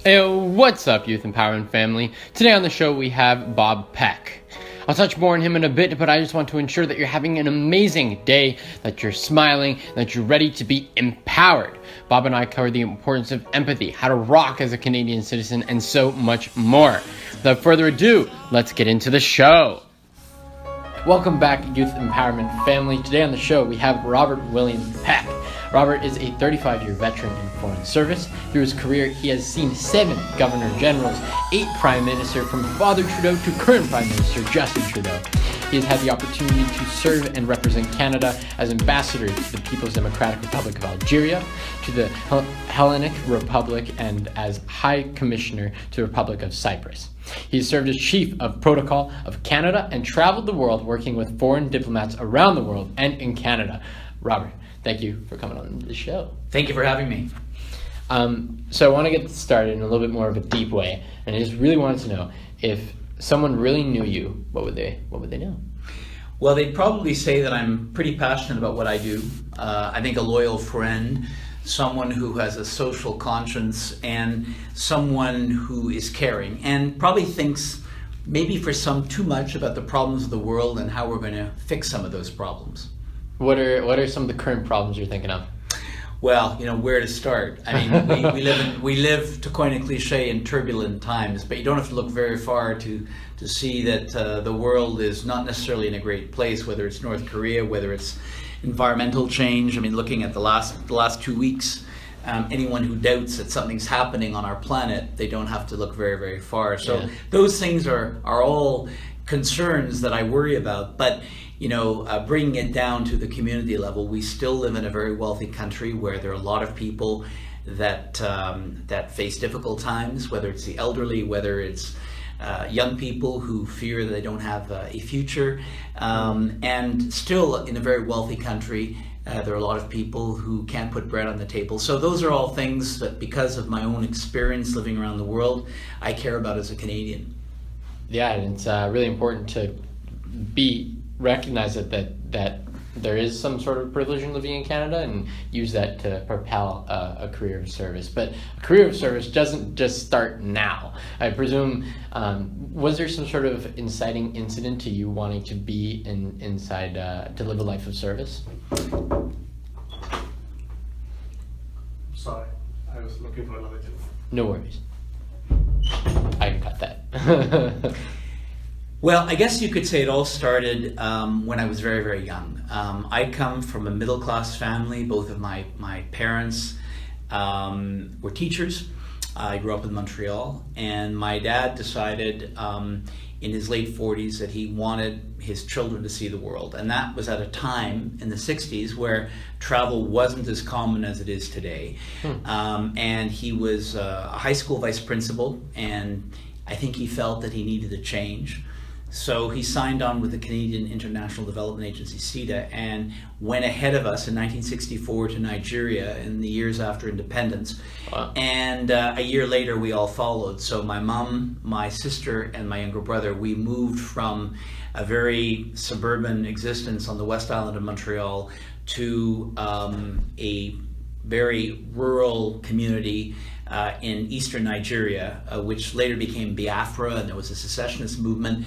Hey, what's up, Youth Empowerment family? Today on the show we have Bob Peck. I'll touch more on him in a bit, but I just want to ensure that you're having an amazing day, that you're smiling, that you're ready to be empowered. Bob and I cover the importance of empathy, how to rock as a Canadian citizen, and so much more. Without further ado, let's get into the show. Welcome back, Youth Empowerment family. Today on the show we have Robert William Peck. Robert is a 35-year veteran in foreign service. Through his career, he has seen 7 governor generals, 8 prime ministers, from Father Trudeau to current Prime Minister Justin Trudeau. He has had the opportunity to serve and represent Canada as ambassador to the People's Democratic Republic of Algeria, to the Hellenic Republic, and as High Commissioner to the Republic of Cyprus. He has served as Chief of Protocol of Canada and traveled the world working with foreign diplomats around the world and in Canada. Robert, thank you for coming on the show. Thank you for having me. So I want to get started in a little bit more of a deep way, and I just really wanted to know, if someone really knew you, what would they know? Well, they'd probably say that I'm pretty passionate about what I do. I think a loyal friend, someone who has a social conscience, and someone who is caring, and probably thinks maybe for some too much about the problems of the world and how we're going to fix some of those problems. What are some of the current problems you're thinking of? Well, where to start? I mean, we live, to coin a cliche, in turbulent times, but you don't have to look very far to see that the world is not necessarily in a great place, whether it's North Korea, whether it's environmental change. I mean, looking at the last 2 weeks, anyone who doubts that something's happening on our planet, they don't have to look very, very far. So those things are all concerns that I worry about, but bringing it down to the community level, we still live in a very wealthy country where there are a lot of people that face difficult times, whether it's the elderly, whether it's young people who fear that they don't have a future, and still in a very wealthy country, there are a lot of people who can't put bread on the table. So those are all things that, because of my own experience living around the world, I care about as a Canadian. Yeah, and it's really important to recognize that there is some sort of privilege in living in Canada, and use that to propel a career of service. But a career of service doesn't just start now. I presume, was there some sort of inciting incident to you wanting to be inside to live a life of service? Sorry, I was looking for another joke. No worries. I can cut that. Well, I guess you could say it all started when I was very, very young. I come from a middle-class family. Both of my parents were teachers. I grew up in Montreal, and my dad decided in his late 40s that he wanted his children to see the world. And that was at a time in the 60s where travel wasn't as common as it is today. And he was a high school vice principal, and I think he felt that he needed a change. So he signed on with the Canadian International Development Agency, CIDA, and went ahead of us in 1964 to Nigeria in the years after independence. Wow. And a year later, we all followed. So my mom, my sister, and my younger brother, we moved from a very suburban existence on the West Island of Montreal to a very rural community in eastern Nigeria, which later became Biafra, and there was a secessionist movement.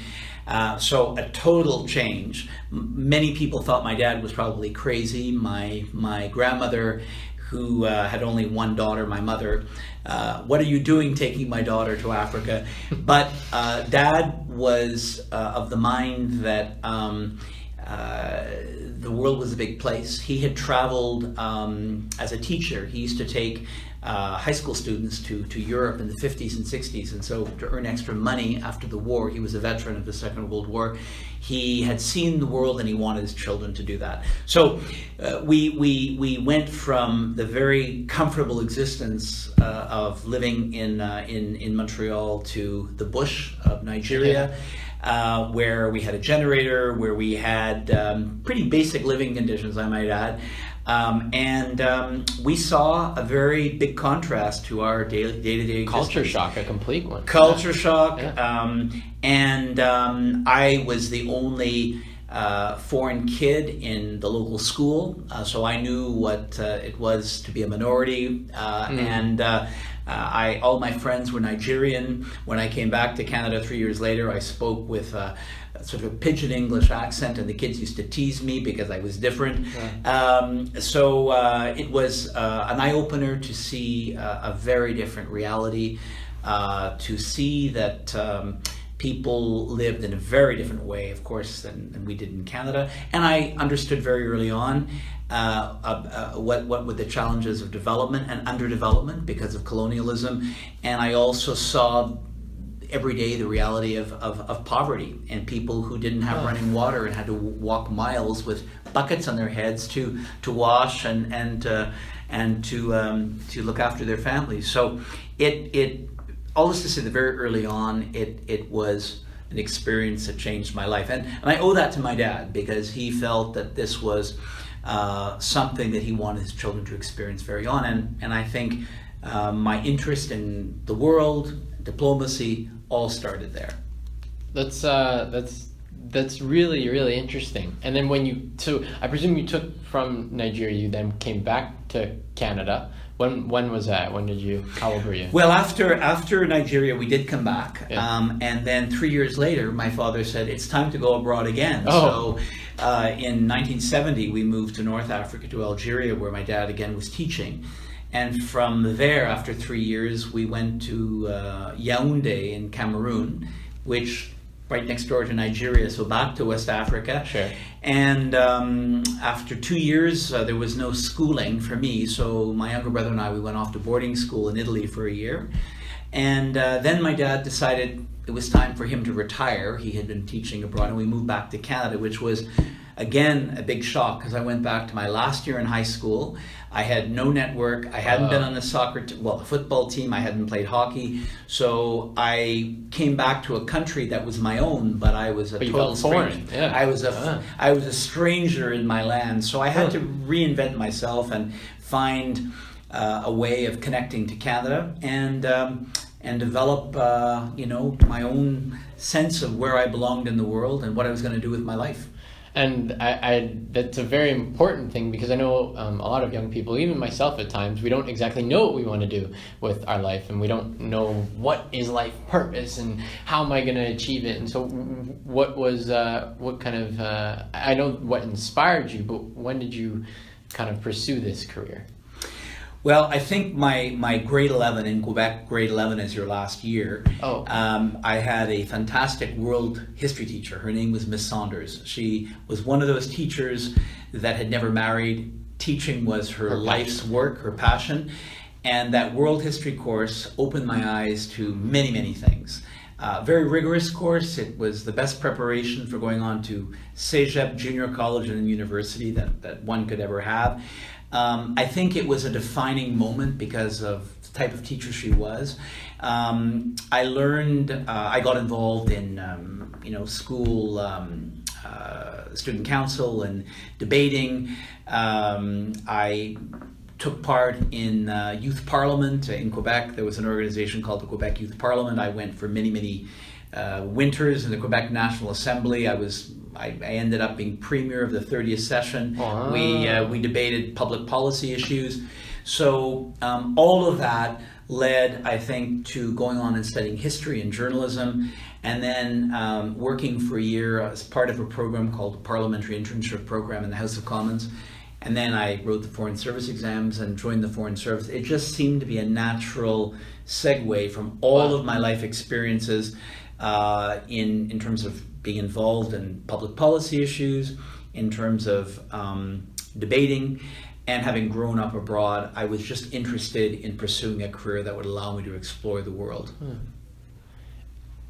So a total change. Many people thought my dad was probably crazy. My grandmother, who had only one daughter, my mother, what are you doing taking my daughter to Africa? But Dad was of the mind that the world was a big place. He had traveled as a teacher. He used to take high school students to Europe in the 50s and 60s, and so to earn extra money after the war, he was a veteran of the Second World War. He had seen the world, and he wanted his children to do that. So we went from the very comfortable existence of living in Montreal to the bush of Nigeria. Where we had a generator, where we had pretty basic living conditions, I might add. And we saw a very big contrast to our day-to-day Culture existence. shock, a complete one. Culture shock. Yeah. And I was the only foreign kid in the local school, so I knew what it was to be a minority, and All my friends were Nigerian. When I came back to Canada 3 years later, I spoke with sort of a pidgin English accent, and the kids used to tease me because I was different. So it was an eye-opener to see a very different reality, to see that people lived in a very different way, of course, than we did in Canada. And I understood very early on what were the challenges of development and underdevelopment because of colonialism. And I also saw every day the reality of poverty and people who didn't have running water and had to walk miles with buckets on their heads to wash and to look after their families. So it all this to say that very early on it was an experience that changed my life, and I owe that to my dad, because he felt that this was something that he wanted his children to experience very on, and I think my interest in the world, diplomacy, all started there. That's really, really interesting. And then so I presume you took from Nigeria, you then came back to Canada. When was that? How old were you? Well, after Nigeria, we did come back. Yeah. And then 3 years later, my father said, it's time to go abroad again. Oh. So in 1970, we moved to North Africa, to Algeria, where my dad again was teaching. And from there, after 3 years, we went to Yaoundé in Cameroon, which right next door to Nigeria, so back to West Africa. Sure. And after 2 years, there was no schooling for me, so my younger brother and I, we went off to boarding school in Italy for a year. And then my dad decided it was time for him to retire. He had been teaching abroad, and we moved back to Canada, which was, again, a big shock, because I went back to my last year in high school. I had no network. I hadn't been on the the football team. I hadn't played hockey. So I came back to a country that was my own, but I was a total stranger. Yeah. I was a stranger in my land. So I had to reinvent myself and find a way of connecting to Canada and develop, my own sense of where I belonged in the world and what I was going to do with my life. And that's a very important thing, because I know a lot of young people, even myself at times, we don't exactly know what we want to do with our life, and we don't know what is life purpose and how am I going to achieve it. And so I know what inspired you, but when did you kind of pursue this career? Well, I think my grade 11 in Quebec, grade 11 is your last year. I had a fantastic world history teacher. Her name was Miss Saunders. She was one of those teachers that had never married. Teaching was her life's work, her passion. And that world history course opened my eyes to many, many things. Very rigorous course. It was the best preparation for going on to Cégep, junior college, and university that one could ever have. I think it was a defining moment because of the type of teacher she was. I learned, I got involved in, school student council and debating. I took part in youth parliament in Quebec. There was an organization called the Quebec Youth Parliament. I went for many, many winters in the Quebec National Assembly. I ended up being premier of the 30th session. Wow. We debated public policy issues. So all of that led, I think, to going on and studying history and journalism, and then working for a year as part of a program called the Parliamentary Internship Program in the House of Commons. And then I wrote the Foreign Service exams and joined the Foreign Service. It just seemed to be a natural segue from all of my life experiences in terms of being involved in public policy issues, in terms of debating, and having grown up abroad, I was just interested in pursuing a career that would allow me to explore the world.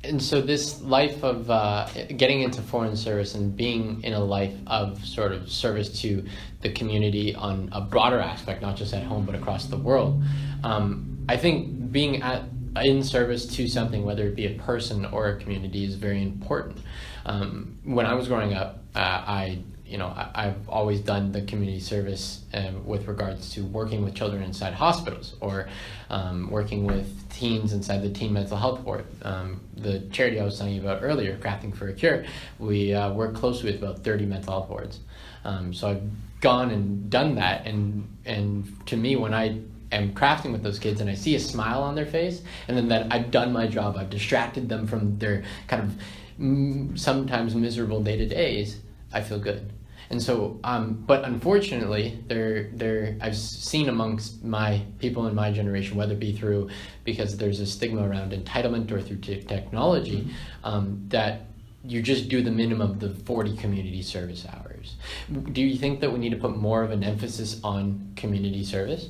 And so this life of getting into foreign service and being in a life of sort of service to the community on a broader aspect, not just at home, but across the world, I think being in service to something, whether it be a person or a community, is very important. When I was growing up, I've always done the community service with regards to working with children inside hospitals, or working with teens inside the teen mental health ward. The charity I was telling you about earlier, Crafting for a Cure, we work closely with about 30 mental health wards. So I've gone and done that, and to me, when I am crafting with those kids and I see a smile on their face, and then that I've done my job, I've distracted them from their kind of sometimes miserable day-to-days, I feel good. And so, but unfortunately, I've seen amongst my people in my generation, whether it be because there's a stigma around entitlement or through technology, that you just do the minimum of the 40 community service hours. Do you think that we need to put more of an emphasis on community service?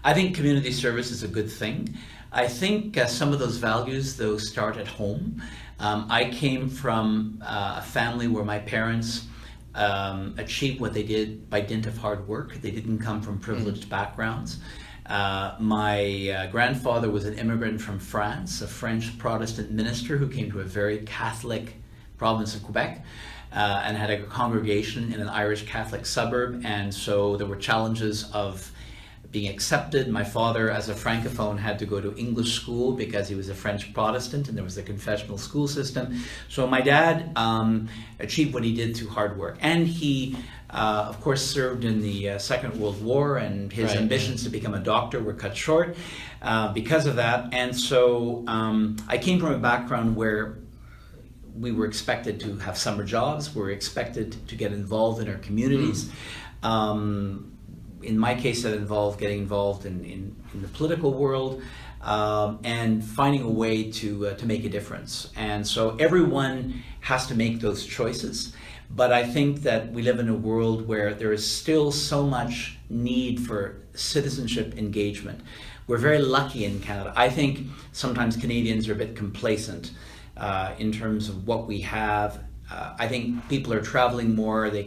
I think community service is a good thing. I think some of those values, though, start at home. I came from a family where my parents achieved what they did by dint of hard work. They didn't come from privileged backgrounds. My grandfather was an immigrant from France, a French Protestant minister who came to a very Catholic province of Quebec and had a congregation in an Irish Catholic suburb, and so there were challenges of being accepted. My father, as a Francophone, had to go to English school because he was a French Protestant and there was a confessional school system. So my dad achieved what he did through hard work. And he, of course, served in the Second World War, and his ambitions to become a doctor were cut short because of that. And so I came from a background where we were expected to have summer jobs, we were expected to get involved in our communities. In my case, that involved getting involved in the political world and finding a way to make a difference. And so everyone has to make those choices. But I think that we live in a world where there is still so much need for citizenship engagement. We're very lucky in Canada. I think sometimes Canadians are a bit complacent in terms of what we have. I think people are traveling more. They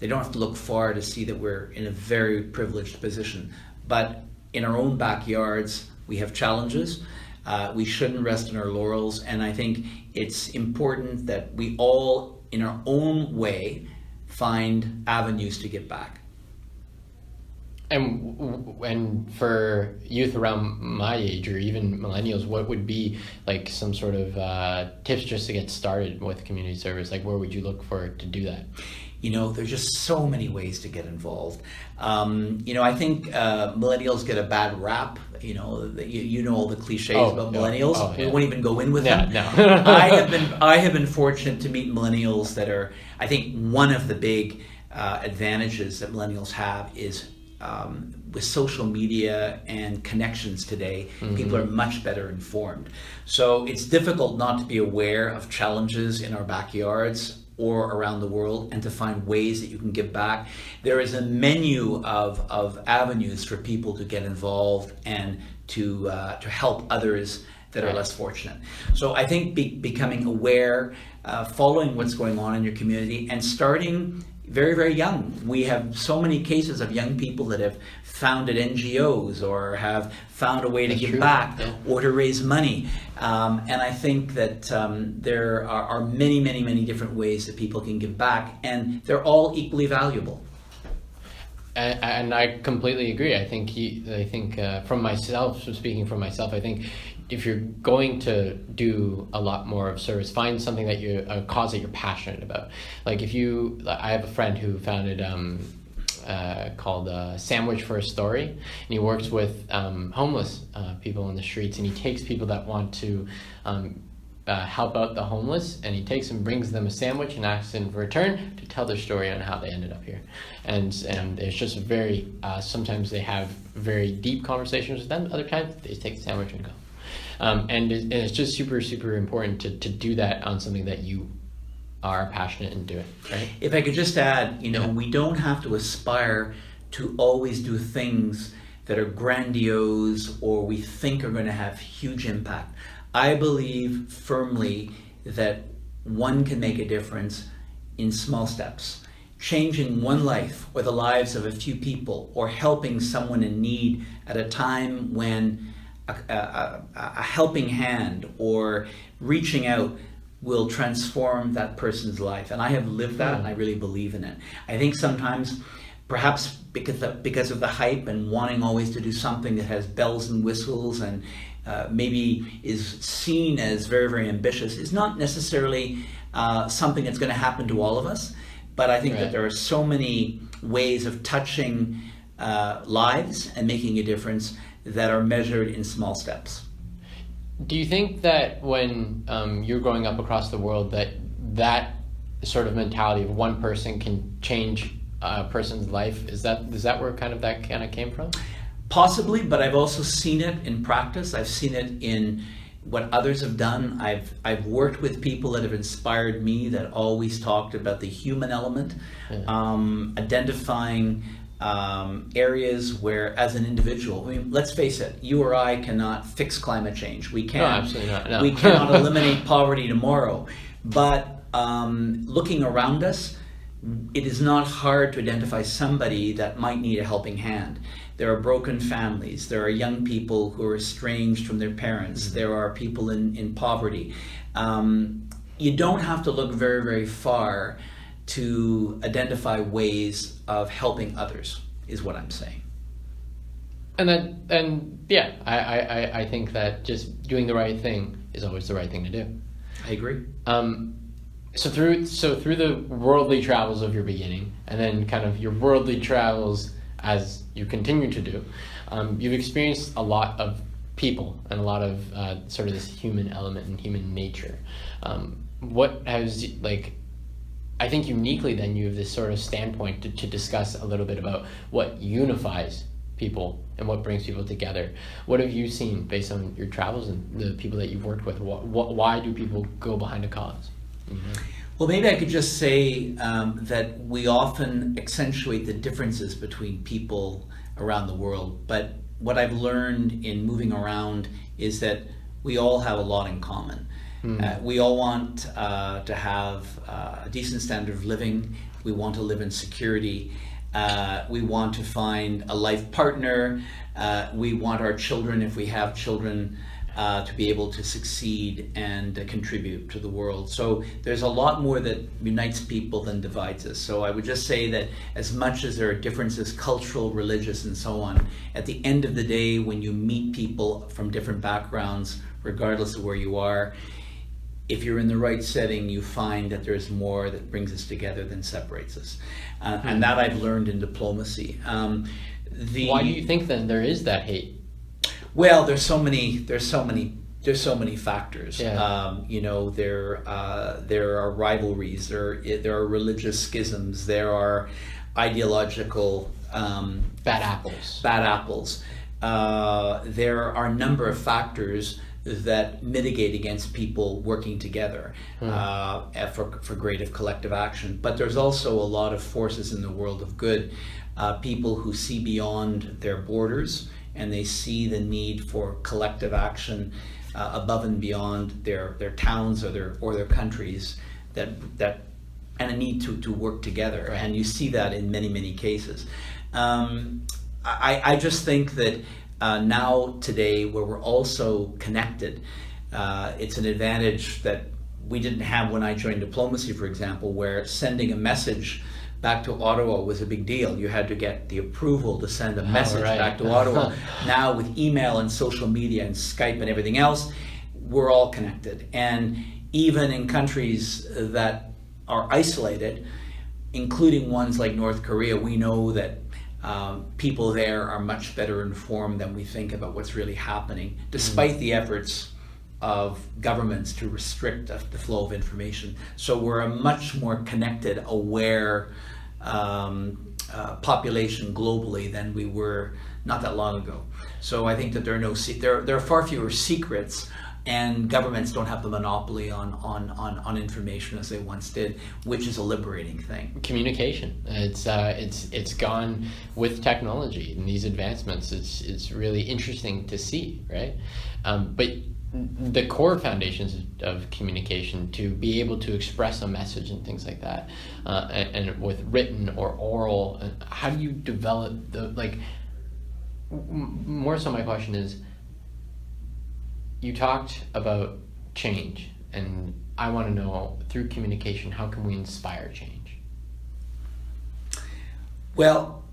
don't have to look far to see that we're in a very privileged position. But in our own backyards, we have challenges. We shouldn't rest on our laurels. And I think it's important that we all, in our own way, find avenues to give back. And for youth around my age, or even millennials, what would be like some sort of tips just to get started with community service? Like, where would you look for to do that? You know, there's just so many ways to get involved. You know, I think millennials get a bad rap. You know all the cliches about millennials. We won't even go in with them. No. I have been fortunate to meet millennials that are, I think one of the big advantages that millennials have is with social media and connections today, people are much better informed. So it's difficult not to be aware of challenges in our backyards or around the world, and to find ways that you can give back. There is a menu of avenues for people to get involved and to help others that are less fortunate. So I think becoming aware, following what's going on in your community, and starting very, very young. We have so many cases of young people that have founded NGOs or have found a way to give back or to raise money. And I think that there are many, many, many different ways that people can give back, and they're all equally valuable. And I completely agree. I think from myself, so speaking from myself, I think if you're going to do a lot more of service, find something that a cause that you're passionate about. Like I have a friend who founded called Sandwich for a Story, and he works with homeless people in the streets, and he takes people that want to help out the homeless, and he takes and brings them a sandwich and asks in return to tell their story on how they ended up here. And it's just very, sometimes they have very deep conversations with them, other times they just take the sandwich and go. And it's just super, super important to do that on something that you are passionate in doing, right? If I could just add, we don't have to aspire to always do things that are grandiose or we think are going to have huge impact. I believe firmly that one can make a difference in small steps. Changing one life or the lives of a few people, or helping someone in need at a time when a helping hand or reaching out will transform that person's life. And I have lived that, and I really believe in it. I think sometimes, perhaps because of the hype and wanting always to do something that has bells and whistles and maybe is seen as very, very ambitious, is not necessarily something that's going to happen to all of us. But I think that there are so many ways of touching lives and making a difference that are measured in small steps. Do you think that when you're growing up across the world that sort of mentality of one person can change a person's life, is that where that kind of came from? Possibly, but I've also seen it in practice. I've seen it in what others have done. I've worked with people that have inspired me, that always talked about the human element, identifying areas where, as an individual, I mean, let's face it, you or I cannot fix climate change. We can't. No, absolutely not. No. We cannot eliminate poverty tomorrow. But looking around us, it is not hard to identify somebody that might need a helping hand. There are broken families. There are young people who are estranged from their parents. There are people in poverty. You don't have to look very, very far to identify ways of helping others, is what I'm saying. I think that just doing the right thing is always the right thing to do. I agree. So through the worldly travels of your beginning, and then kind of your worldly travels as you continue to do, you've experienced a lot of people and a lot of sort of this human element and human nature. What has, I think uniquely then you have this sort of standpoint to discuss a little bit about what unifies people and what brings people together. What have you seen based on your travels and the people that you've worked with? Why do people go behind a cause? Mm-hmm. Well, maybe I could just say that we often accentuate the differences between people around the world, but what I've learned in moving around is that we all have a lot in common. We all want to have a decent standard of living. We want to live in security. We want to find a life partner. We want our children, if we have children, to be able to succeed and contribute to the world. So there's a lot more that unites people than divides us. So I would just say that as much as there are differences, cultural, religious, and so on, at the end of the day, when you meet people from different backgrounds, regardless of where you are, if you're in the right setting, you find that there's more that brings us together than separates us. And that I've learned in diplomacy. Why do you think then there is that hate? Well, there's so many factors. Yeah. There are rivalries, there are religious schisms, there are ideological bad apples. There are a number of factors that mitigate against people working together for greater collective action. But there's also a lot of forces in the world of good, people who see beyond their borders, and they see the need for collective action above and beyond their towns or their countries, and a need to work together. Right. And you see that in many cases. I just think that now today, where we're also connected, it's an advantage that we didn't have when I joined diplomacy, for example, where sending a message back to Ottawa was a big deal. You had to get the approval to send a message back to Ottawa. Now with email and social media and Skype and everything else, we're all connected. And even in countries that are isolated, including ones like North Korea, we know that people there are much better informed than we think about what's really happening, despite the efforts of governments to restrict the flow of information. So we're a much more connected, aware population globally than we were not that long ago. So I think that there are far fewer secrets, and governments don't have the monopoly on information as they once did, which is a liberating thing. Communication, it's gone with technology and these advancements. It's really interesting to see, right? But the core foundations of communication, to be able to express a message and things like that, and with written or oral, how do you develop more so my question is, you talked about change, and I want to know, through communication, how can we inspire change? Well,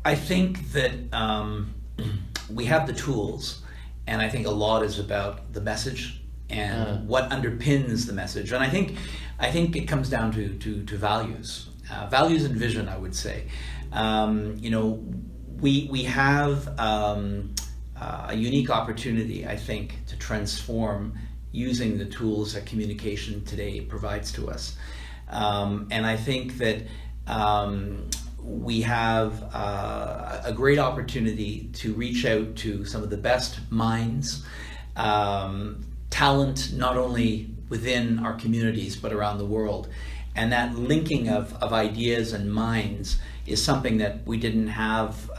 I think that we have the tools, and I think a lot is about the message and what underpins the message. And I think it comes down to values, values and vision, I would say. we have a unique opportunity, I think, to transform using the tools that communication today provides to us. And I think that we have a great opportunity to reach out to some of the best minds, talent not only within our communities but around the world. And that linking of ideas and minds is something that we didn't have,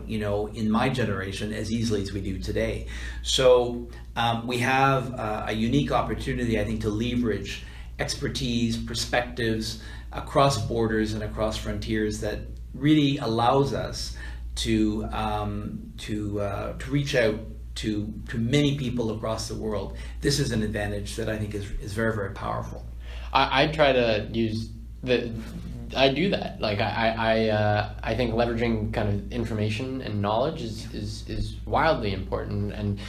in my generation as easily as we do today. So we have a unique opportunity, I think, to leverage expertise, perspectives across borders and across frontiers that really allows us to reach out to many people across the world. This is an advantage that I think is very, very powerful. I try to use I do that. Like I think leveraging kind of information and knowledge is wildly important, and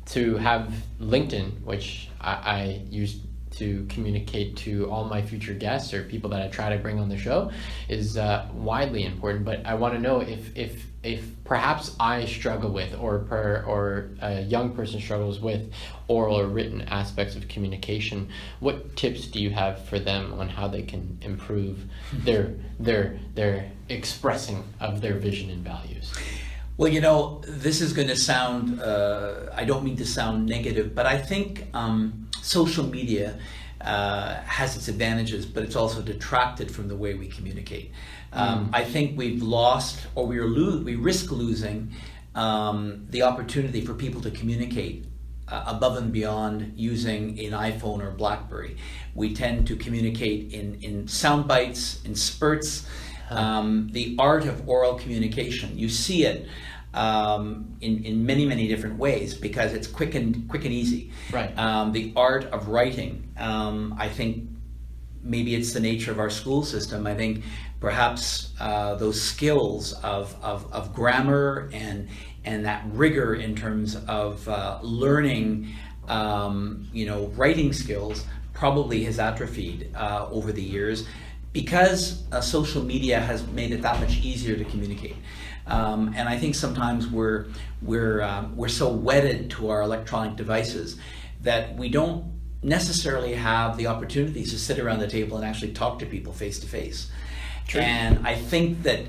to have LinkedIn, which I use to communicate to all my future guests or people that I try to bring on the show, is widely important. But I want to know if perhaps I struggle with, or a young person struggles with, oral or written aspects of communication, what tips do you have for them on how they can improve their expressing of their vision and values? Well, this is going to sound, I don't mean to sound negative, but I think social media has its advantages, but it's also detracted from the way we communicate. I think we've lost, or we risk losing the opportunity for people to communicate above and beyond using an iPhone or BlackBerry. We tend to communicate in sound bites, in spurts. The art of oral communication, you see it in many different ways because it's quick and easy. Right. The art of writing, I think maybe it's the nature of our school system. I think perhaps those skills of grammar and that rigor in terms of learning, writing skills probably has atrophied over the years, because social media has made it that much easier to communicate. And I think sometimes we're so wedded to our electronic devices that we don't necessarily have the opportunities to sit around the table and actually talk to people face to face. And I think that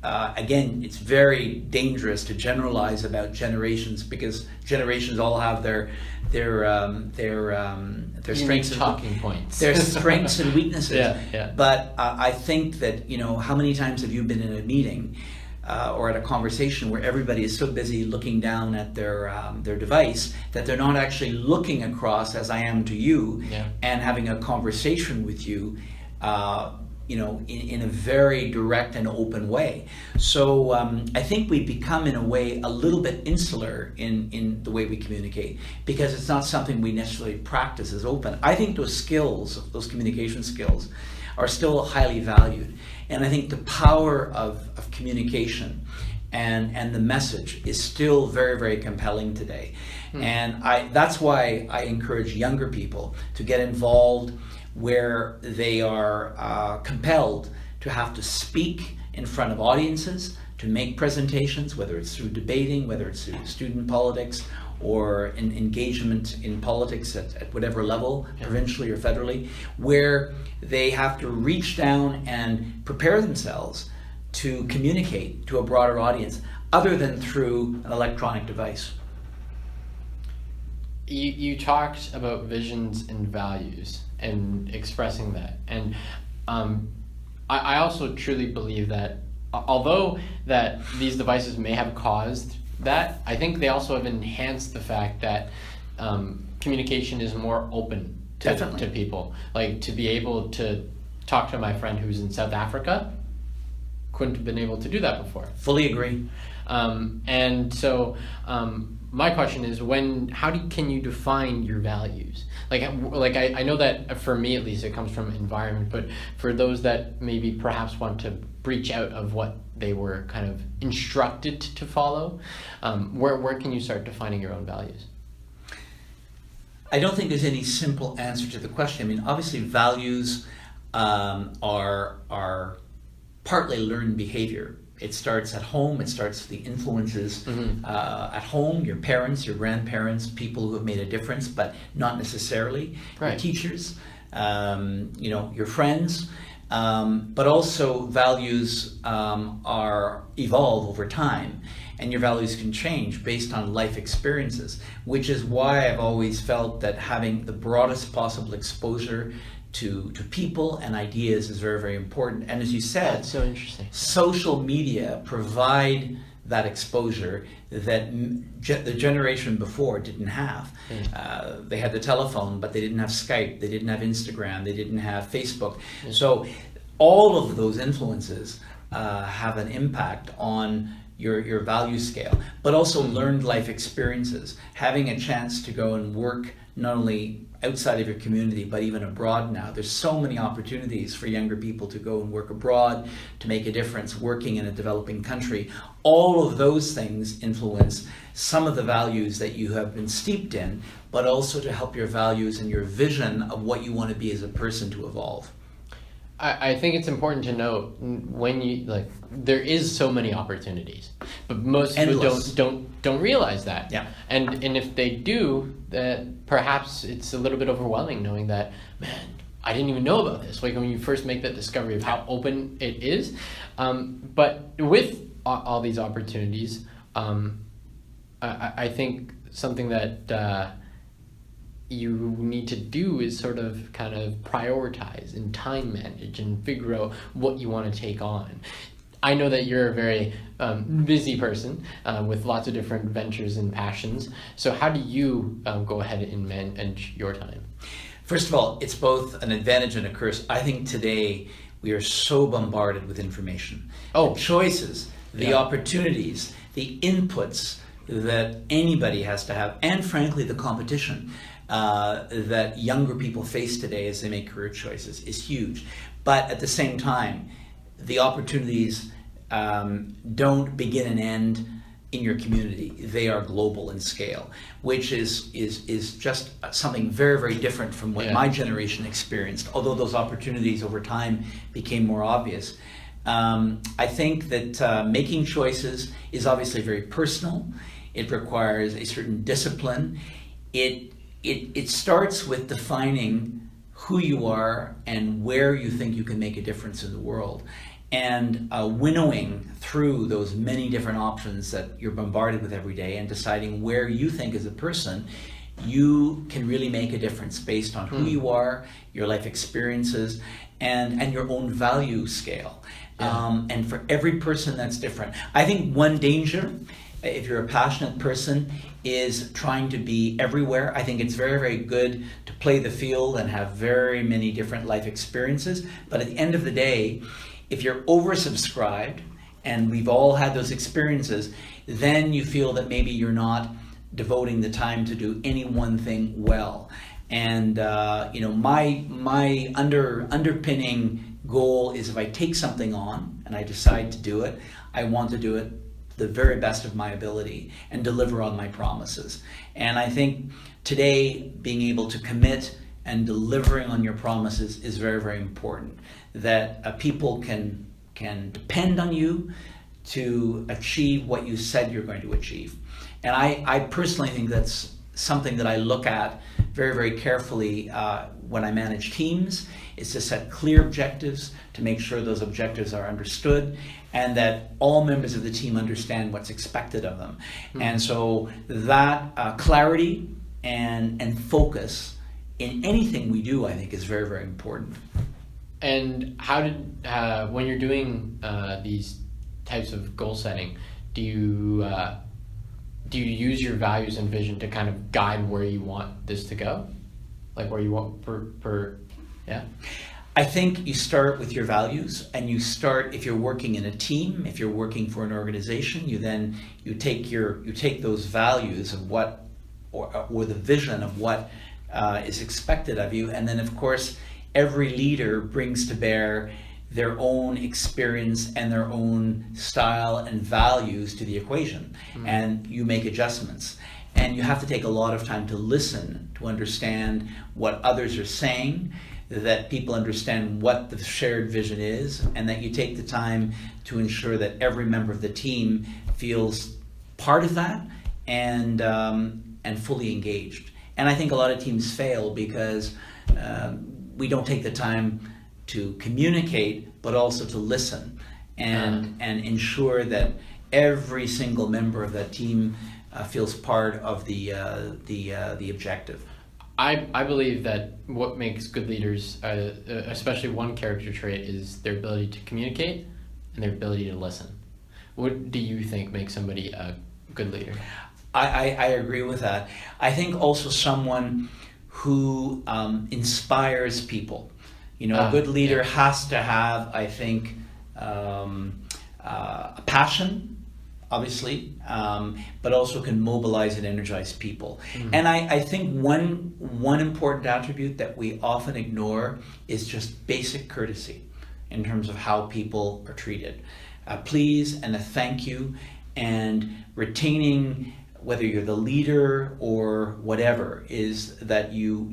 again, it's very dangerous to generalize about generations, because generations all have their strengths and talking points, their strengths and weaknesses. Yeah. But I think that, how many times have you been in a meeting or at a conversation where everybody is so busy looking down at their device that they're not actually looking across, as I am to you, and having a conversation with you, in a very direct and open way. So I think we become, in a way, a little bit insular in the way we communicate, because it's not something we necessarily practice as open. I think those skills, those communication skills, are still highly valued. And I think the power of communication and the message is still very, very compelling today. And that's why I encourage younger people to get involved where they are compelled to have to speak in front of audiences, to make presentations, whether it's through debating, whether it's through student politics, or in engagement in politics at whatever level, provincially or federally, where they have to reach down and prepare themselves to communicate to a broader audience, other than through an electronic device. You talked about visions and values and expressing that, and I also truly believe that although that these devices may have caused that, I think they also have enhanced the fact that communication is more open to people. Like, to be able to talk to my friend who's in South Africa, couldn't have been able to do that before. Fully agree. And so my question is, can you define your values? Like I know that for me, at least, it comes from environment, but for those that maybe perhaps want to breach out of what they were kind of instructed to follow, where can you start defining your own values? I don't think there's any simple answer to the question. I mean, obviously values are partly learned behavior. It starts at home. It starts with the influences at home, your parents, your grandparents, people who have made a difference, but not necessarily your teachers, your friends. But also values are evolve over time, and your values can change based on life experiences, which is why I've always felt that having the broadest possible exposure to people and ideas is very, very important. And as you said, that's so interesting. Social media provide that exposure that the generation before didn't have. They had the telephone, but they didn't have Skype, they didn't have Instagram, they didn't have Facebook. So all of those influences have an impact on your value scale, but also learned life experiences. Having a chance to go and work not only outside of your community, but even abroad now. There's so many opportunities for younger people to go and work abroad, to make a difference working in a developing country. All of those things influence some of the values that you have been steeped in, but also to help your values and your vision of what you want to be as a person to evolve. I think it's important to note when you there is so many opportunities, but most people don't realize that. Yeah. And if they do, that perhaps it's a little bit overwhelming knowing that, man, I didn't even know about this. Like when you first make that discovery of how open it is. But with all these opportunities, I think something that you need to do is sort of kind of prioritize and time manage and figure out what you want to take on. I know that you're a very busy person with lots of different ventures and passions. So how do you go ahead and manage your time? First of all, it's both an advantage and a curse. I think today we are so bombarded with information. The choices, the opportunities, the inputs that anybody has to have, and frankly the competition that younger people face today as they make career choices is huge. But at the same time, the opportunities don't begin and end in your community. They are global in scale, which is just something very, very different from what my generation experienced, although those opportunities over time became more obvious. I think that making choices is obviously very personal. It requires a certain discipline. It starts with defining who you are and where you think you can make a difference in the world, and winnowing through those many different options that you're bombarded with every day and deciding where you think as a person you can really make a difference based on who you are, your life experiences, and your own value scale. And for every person that's different. I think one danger, if you're a passionate person, is trying to be everywhere. I think it's very, very good to play the field and have very many different life experiences. But at the end of the day, if you're oversubscribed, and we've all had those experiences, then you feel that maybe you're not devoting the time to do any one thing well. And my underpinning goal is if I take something on and I decide to do it, I want to do it the very best of my ability and deliver on my promises. And I think today being able to commit and delivering on your promises is very, very important. That people can depend on you to achieve what you said you're going to achieve. And I personally think that's something that I look at very, very carefully when I manage teams, is to set clear objectives, to make sure those objectives are understood, and that all members of the team understand what's expected of them. And so that clarity and focus in anything we do, I think, is very, very important. And how did, when you're doing these types of goal setting, do you use your values and vision to kind of guide where you want this to go? Like where you want yeah? I think you start with your values, and you start, if you're working in a team, if you're working for an organization, you take those values of what, or the vision of what is expected of you, and then of course every leader brings to bear their own experience and their own style and values to the equation, and you make adjustments. And you have to take a lot of time to listen, to understand what others are saying, that people understand what the shared vision is, and that you take the time to ensure that every member of the team feels part of that and fully engaged. And I think a lot of teams fail because we don't take the time to communicate, but also to listen and ensure that every single member of that team feels part of the objective. I believe that what makes good leaders, especially one character trait, is their ability to communicate and their ability to listen. What do you think makes somebody a good leader? I agree with that. I think also someone who inspires people. A good leader has to have, I think, a passion, obviously, but also can mobilize and energize people. Mm-hmm. And I think one important attribute that we often ignore is just basic courtesy in terms of how people are treated. Please and a thank you, and retaining, whether you're the leader or whatever, is that you're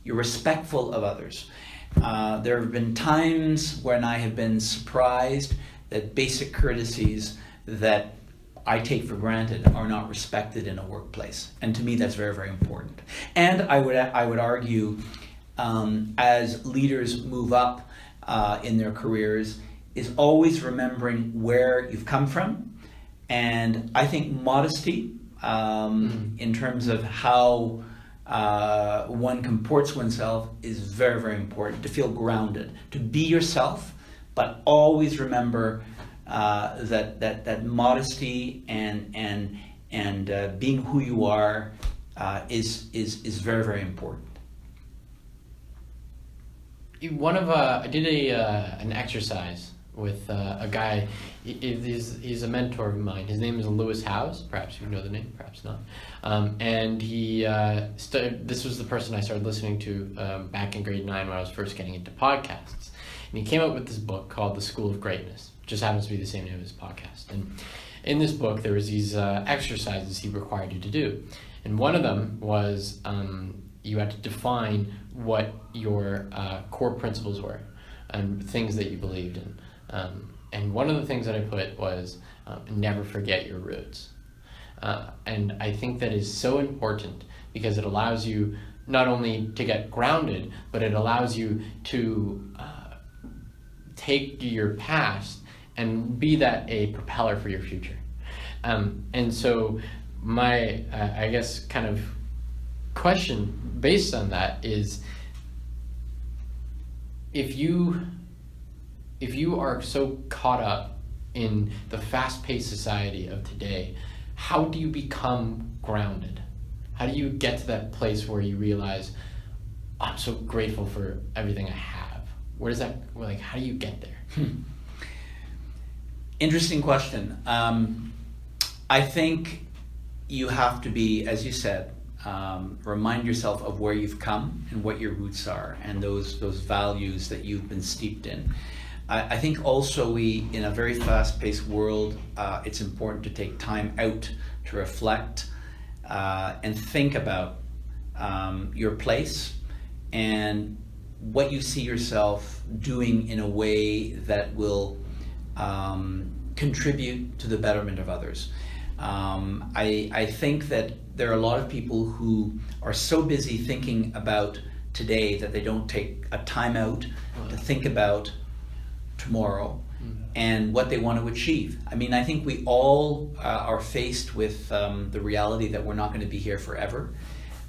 respectful of others. There have been times when I have been surprised that basic courtesies that I take for granted are not respected in a workplace, and to me that's very, very important. And I would argue, as leaders move up in their careers, is always remembering where you've come from. And I think modesty, in terms of how one comports oneself, is very, very important. To feel grounded, to be yourself, but always remember that modesty and being who you are is very, very important. I did an exercise with a guy. He's a mentor of mine. His name is Lewis Howes. Perhaps you know the name, perhaps not. And he this was the person I started listening to back in grade 9 when I was first getting into podcasts. And he came up with this book called The School of Greatness. It just happens to be the same name as his podcast. And in this book, there was these exercises he required you to do. And one of them was you had to define what your core principles were and things that you believed in. And one of the things that I put was never forget your roots. And I think that is so important because it allows you not only to get grounded, but it allows you to take your past and be that a propeller for your future. And so my, I guess, kind of question based on that is, if you are so caught up in the fast-paced society of today, how do you become grounded? How do you get to that place where you realize, I'm so grateful for everything I have? Where does that, how do you get there? Interesting question. I think you have to be, as you said, remind yourself of where you've come and what your roots are and those values that you've been steeped in. I think also in a very fast-paced world, it's important to take time out to reflect and think about your place and what you see yourself doing in a way that will contribute to the betterment of others. I think that there are a lot of people who are so busy thinking about today that they don't take a time out to think about tomorrow and what they want to achieve. I mean, I think we all are faced with the reality that we're not going to be here forever.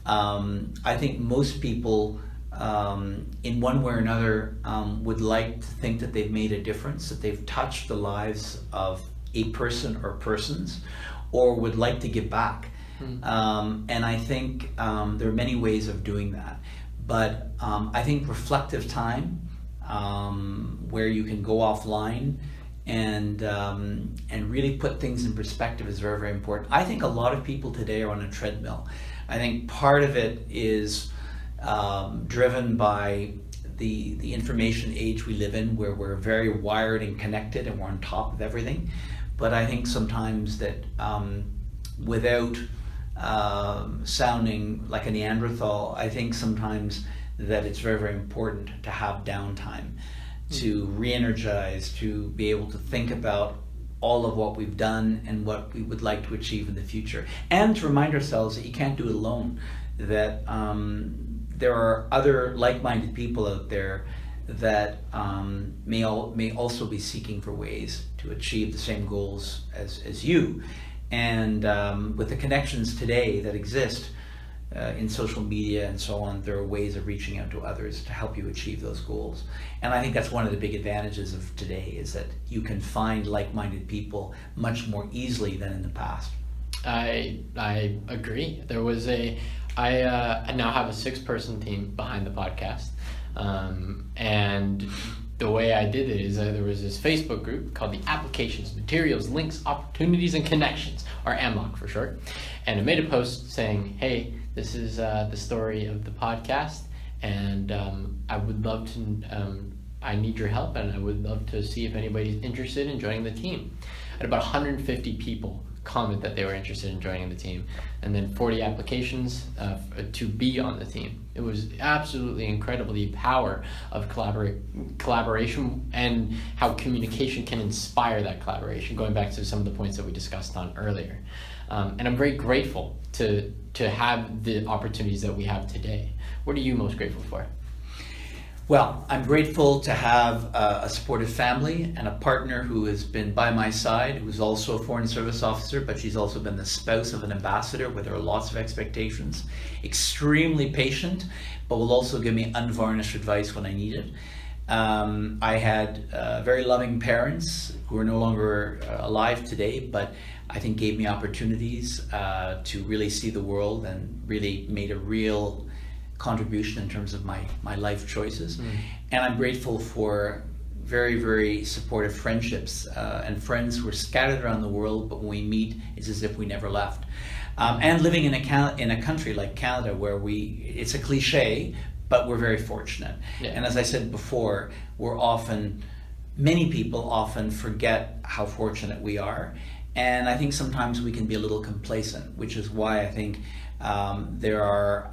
I think most people, in one way or another, would like to think that they've made a difference, that they've touched the lives of a person or persons, or would like to give back. And I think there are many ways of doing that. But I think reflective time, where you can go offline and really put things in perspective, is very, very important. I think a lot of people today are on a treadmill. I think part of it is driven by the information age we live in, where we're very wired and connected and we're on top of everything. But I think sometimes that without sounding like a Neanderthal, I think sometimes that it's very, very important to have downtime, to re-energize, to be able to think about all of what we've done and what we would like to achieve in the future, and to remind ourselves that you can't do it alone, that there are other like-minded people out there that may also be seeking for ways to achieve the same goals as you. And with the connections today that exist in social media and so on, there are ways of reaching out to others to help you achieve those goals. And I think that's one of the big advantages of today, is that you can find like-minded people much more easily than in the past. I agree. I now have a 6-person team behind the podcast. And the way I did it is there was this Facebook group called the Applications, Materials, Links, Opportunities, and Connections, or AMLOC for short. And I made a post saying, hey, this is the story of the podcast, and I would love to, I need your help, and I would love to see if anybody's interested in joining the team. I had about 150 people comment that they were interested in joining the team, and then 40 applications to be on the team. It was absolutely incredible, the power of collaboration and how communication can inspire that collaboration, going back to some of the points that we discussed on earlier. And I'm very grateful to have the opportunities that we have today. What are you most grateful for? Well, I'm grateful to have a supportive family and a partner who has been by my side, who's also a Foreign Service officer, but she's also been the spouse of an ambassador where there are lots of expectations. Extremely patient, but will also give me unvarnished advice when I need it. I had very loving parents who are no longer alive today, but I think gave me opportunities to really see the world and really made a real contribution in terms of my life choices. And I'm grateful for very, very supportive friendships and friends who are scattered around the world, but when we meet, it's as if we never left. And living in a country like Canada, where it's a cliche, but we're very fortunate. Yeah. And as I said before, many people often forget how fortunate we are. And I think sometimes we can be a little complacent, which is why I think there are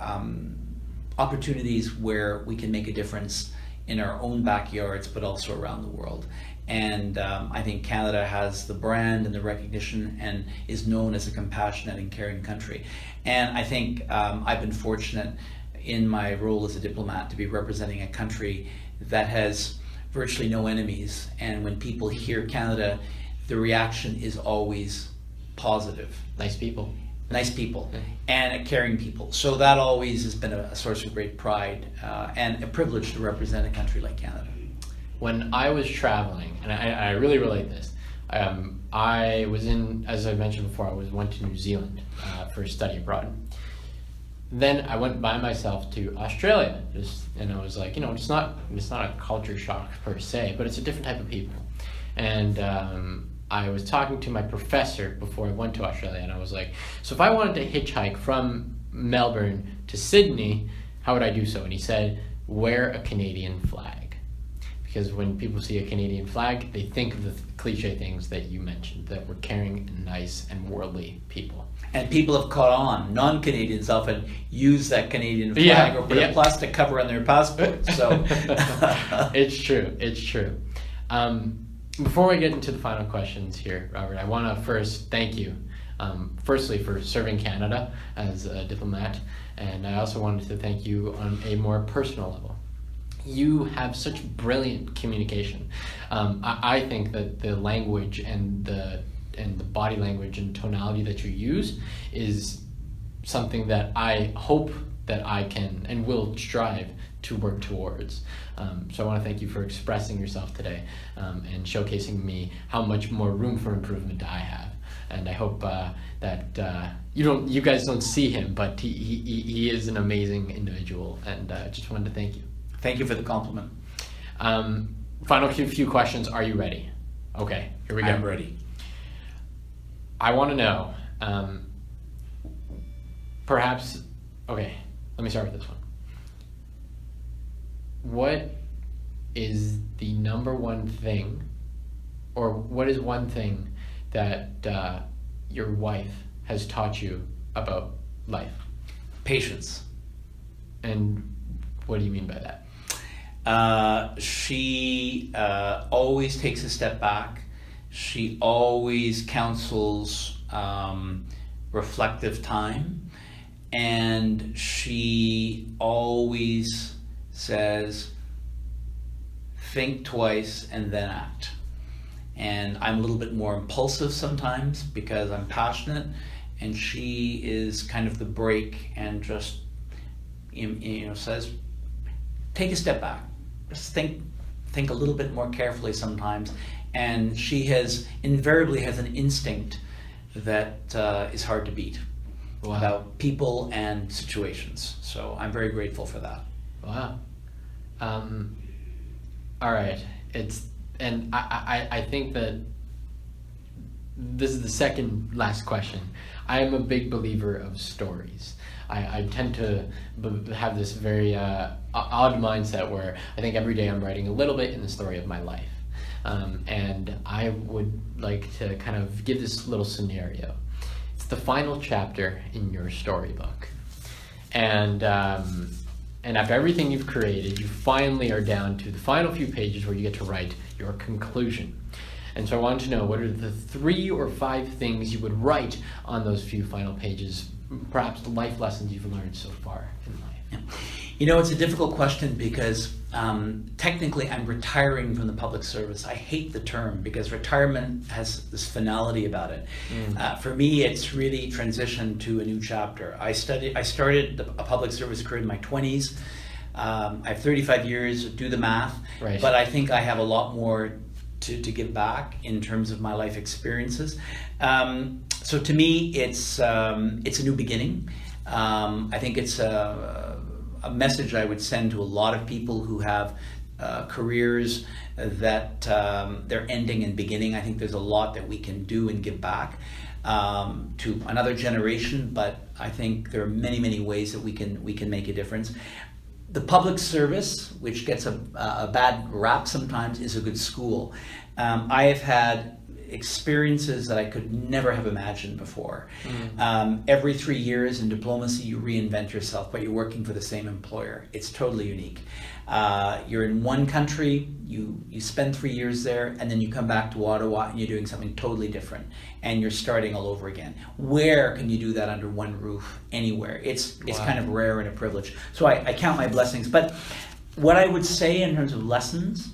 opportunities where we can make a difference in our own backyards, but also around the world. And I think Canada has the brand and the recognition and is known as a compassionate and caring country. And I think I've been fortunate in my role as a diplomat to be representing a country that has virtually no enemies. And when people hear Canada, the reaction is always positive. Nice people. Nice people, and caring people. So that always has been a source of great pride and a privilege to represent a country like Canada. When I was traveling, and I really relate this, I was as I mentioned before, I went to New Zealand for study abroad. Then I went by myself to Australia, and I was like, it's not a culture shock per se, but it's a different type of people. And I was talking to my professor before I went to Australia, and I was like, so if I wanted to hitchhike from Melbourne to Sydney, how would I do so? And he said, wear a Canadian flag. Because when people see a Canadian flag, they think of the cliche things that you mentioned, that we're caring, nice, and worldly people. And people have caught on. Non-Canadians often use that Canadian flag or put a plastic cover on their passport. So It's true. Before we get into the final questions here, Robert, I want to first thank you, firstly for serving Canada as a diplomat, and I also wanted to thank you on a more personal level. You have such brilliant communication. I think that the language and the body language and tonality that you use is something that I hope that I can and will strive to work towards. So I want to thank you for expressing yourself today and showcasing me how much more room for improvement I have. And I hope that you guys don't see him, but he is an amazing individual, and just wanted to thank you. Thank you for the compliment. Final few questions. Are you ready? Okay, here we go. I'm ready. I want to know, okay, let me start with this one. What is the number one thing, or what is one thing that your wife has taught you about life? Patience. And what do you mean by that? She always takes a step back. She always counsels reflective time, and she always says, think twice and then act. And I'm a little bit more impulsive sometimes because I'm passionate, and she is kind of the brake and just says, take a step back, just think a little bit more carefully sometimes. And she invariably has an instinct that is hard to beat. Wow. About people and situations. So I'm very grateful for that. Wow. All right. I think that this is the second last question. I am a big believer of stories. I tend to have this very odd mindset where I think every day I'm writing a little bit in the story of my life. And I would like to kind of give this little scenario. It's the final chapter in your storybook. And after everything you've created, you finally are down to the final few pages where you get to write your conclusion. And so I wanted to know, what are the 3 or 5 things you would write on those few final pages, perhaps the life lessons you've learned so far in life? Yeah. It's a difficult question because technically I'm retiring from the public service. I hate the term because retirement has this finality about it. For me, it's really transition to a new chapter. I started a public service career in my 20s. I have 35 years, do the math, right. But I think I have a lot more to give back in terms of my life experiences. So to me, it's a new beginning. I think it's a message I would send to a lot of people who have careers that they're ending and beginning. I think there's a lot that we can do and give back to another generation, but I think there are many, many ways that we can make a difference. The public service, which gets a bad rap sometimes, is a good school. I have had experiences that I could never have imagined before. Every 3 years in diplomacy, you reinvent yourself, but you're working for the same employer. It's totally unique. You're in one country, you spend 3 years there, and then you come back to Ottawa and you're doing something totally different, and you're starting all over again. Where can you do that under one roof? Anywhere. It's kind of rare and a privilege. So I count my blessings. But what I would say in terms of lessons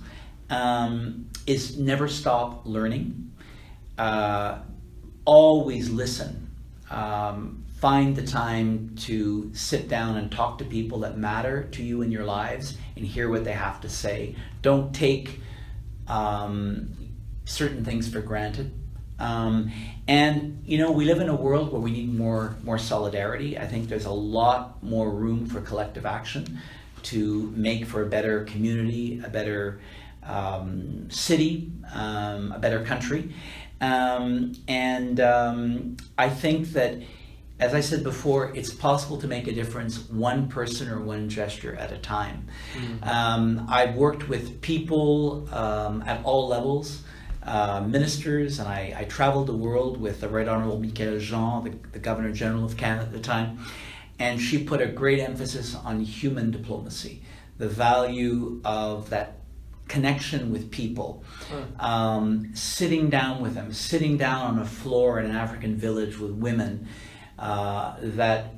is never stop learning. Always listen. Find the time to sit down and talk to people that matter to you in your lives and hear what they have to say. Don't take certain things for granted. And we live in a world where we need more solidarity. I think there's a lot more room for collective action to make for a better community, a better city, a better country. I think that, as I said before, it's possible to make a difference one person or one gesture at a time. I've worked with people at all levels, ministers, and I traveled the world with the Right Honourable Michaëlle Jean, the Governor General of Canada at the time, and she put a great emphasis on human diplomacy, the value of that connection with people, sitting down with them, sitting down on a floor in an African village with women that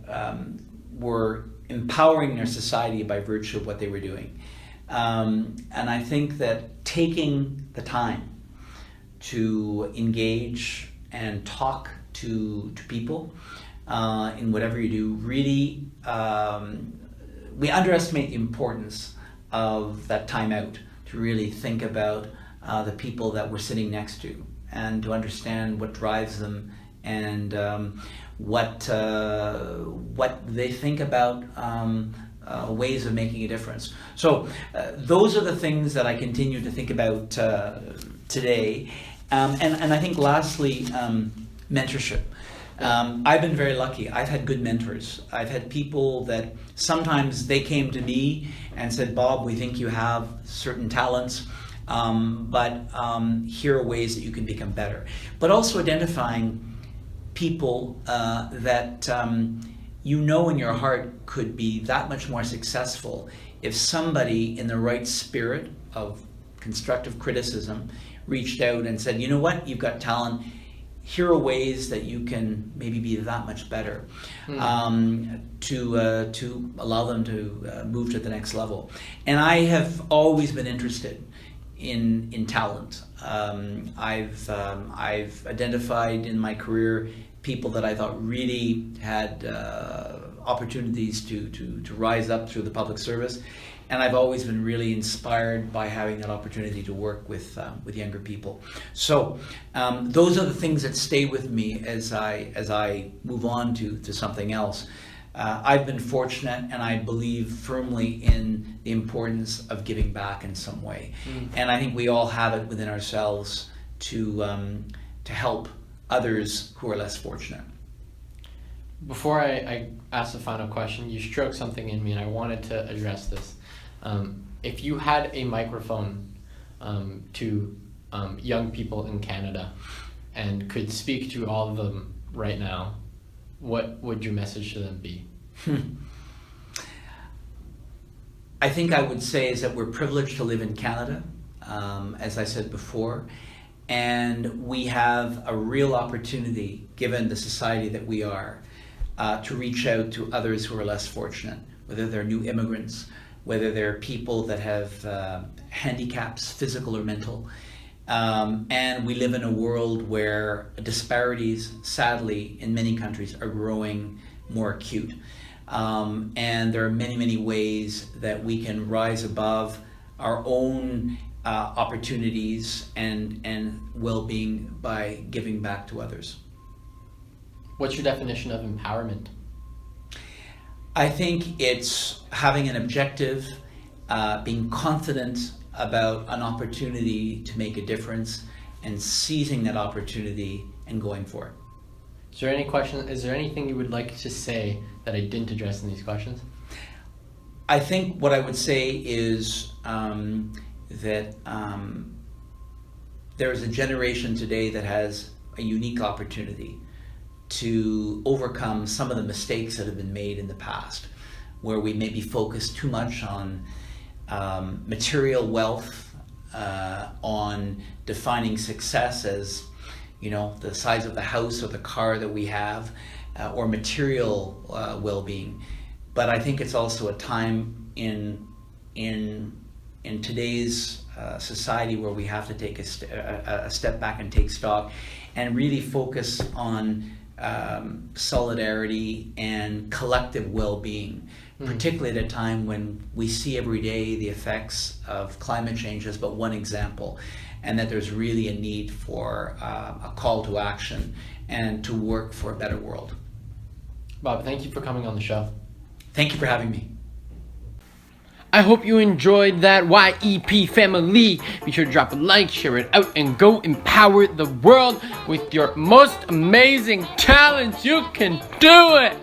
were empowering their society by virtue of what they were doing. And I think that taking the time to engage and talk to people in whatever you do, really, we underestimate the importance of that time out to really think about the people that we're sitting next to and to understand what drives them and what they think about ways of making a difference. So those are the things that I continue to think about today. And I think lastly, mentorship. I've been very lucky. I've had good mentors. I've had people that sometimes they came to me and said, Bob, we think you have certain talents, but here are ways that you can become better. But also identifying people that you know in your heart could be that much more successful if somebody in the right spirit of constructive criticism reached out and said, you know what, you've got talent, here are ways that you can maybe be that much better, to allow them to move to the next level. And I have always been interested in talent. I've identified in my career people that I thought really had opportunities to rise up through the public service, and I've always been really inspired by having that opportunity to work with younger people. So those are the things that stay with me as I move on to something else. I've been fortunate, and I believe firmly in the importance of giving back in some way. And I think we all have it within ourselves to help others who are less fortunate. Before I ask the final question, you stroked something in me, and I wanted to address this. If you had a microphone to young people in Canada and could speak to all of them right now, what would your message to them be? I think I would say is that we're privileged to live in Canada, as I said before, and we have a real opportunity, given the society that we are, to reach out to others who are less fortunate, whether they're new immigrants, whether they're people that have handicaps, physical or mental. And we live in a world where disparities, sadly, in many countries are growing more acute. And there are many, many ways that we can rise above our own opportunities and well-being by giving back to others. What's your definition of empowerment? I think it's having an objective, being confident about an opportunity to make a difference, and seizing that opportunity and going for it. Is there anything you would like to say that I didn't address in these questions? I think what I would say is that there is a generation today that has a unique opportunity to overcome some of the mistakes that have been made in the past, where we maybe focus too much on material wealth, on defining success as, you know, the size of the house or the car that we have, or material well-being. But I think it's also a time in today's society where we have to take a step back and take stock and really focus on solidarity and collective well-being, particularly at a time when we see every day the effects of climate change as but one example, and that there's really a need for a call to action and to work for a better world. Bob, thank you for coming on the show. Thank you for having me. I hope you enjoyed that, YEP family. Be sure to drop a like, share it out, and go empower the world with your most amazing talents. You can do it!